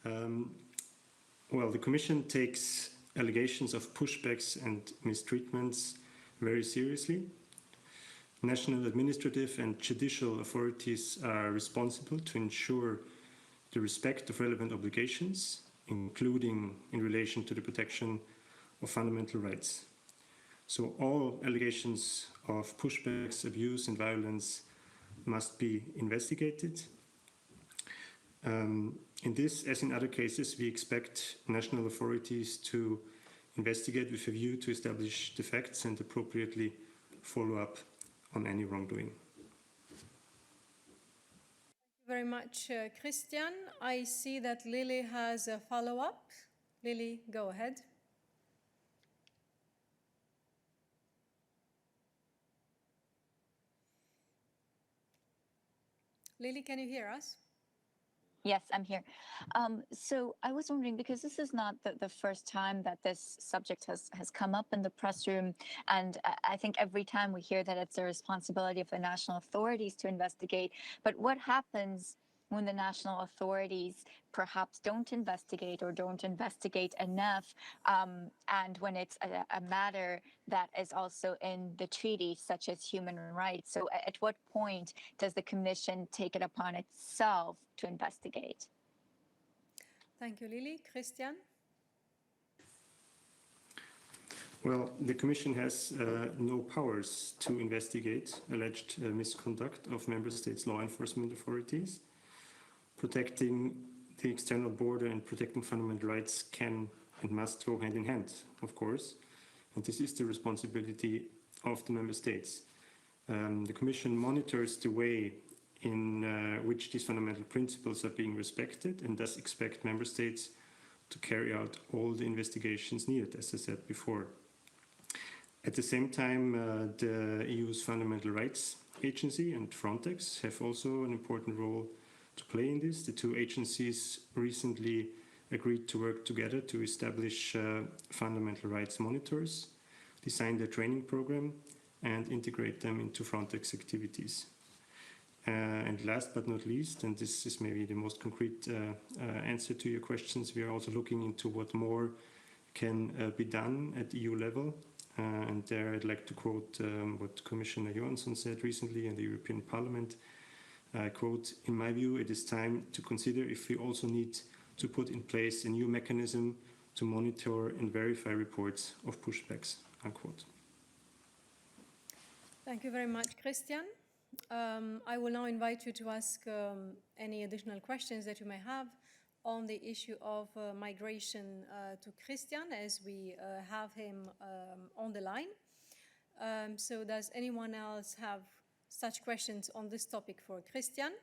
Well, the Commission takes allegations of pushbacks and mistreatments very seriously. National administrative and judicial authorities are responsible to ensure the respect of relevant obligations, including in relation to the protection of fundamental rights. So all allegations of pushbacks, abuse and violence must be investigated. In this, as in other cases, we expect national authorities to investigate with a view to establish the facts and appropriately follow up on any wrongdoing. Thank you very much, Christian. I see that Lily has a follow-up. Lily, go ahead. Lily, can you hear us? Yes, I'm here. So I was wondering, because this is not the first time that this subject has come up in the press room, and I think every time we hear that it's the responsibility of the national authorities to investigate, but what happens when the national authorities perhaps don't investigate or don't investigate enough, and when it's a matter that is also in the treaty, such as human rights? So at what point does the Commission take it upon itself to investigate? Thank you, Lily. Christian? Well, the Commission has no powers to investigate alleged misconduct of Member States' law enforcement authorities. Protecting the external border and protecting fundamental rights can and must go hand in hand, of course, and this is the responsibility of the Member States. The Commission monitors the way in which these fundamental principles are being respected and thus expect Member States to carry out all the investigations needed, as I said before. At the same time, the EU's Fundamental Rights Agency and Frontex have also an important role to play in this. The two agencies recently agreed to work together to establish fundamental rights monitors, design their training program, and integrate them into Frontex activities. And last but not least, and this is maybe the most concrete answer to your questions, we are also looking into what more can be done at EU level. And there I'd like to quote what Commissioner Johansson said recently in the European Parliament. I quote, "In my view, it is time to consider if we also need to put in place a new mechanism to monitor and verify reports of pushbacks," unquote. Thank you very much, Christian. I will now invite you to ask any additional questions that you may have on the issue of migration to Christian, as we have him on the line. So does anyone else have such questions on this topic for Christian?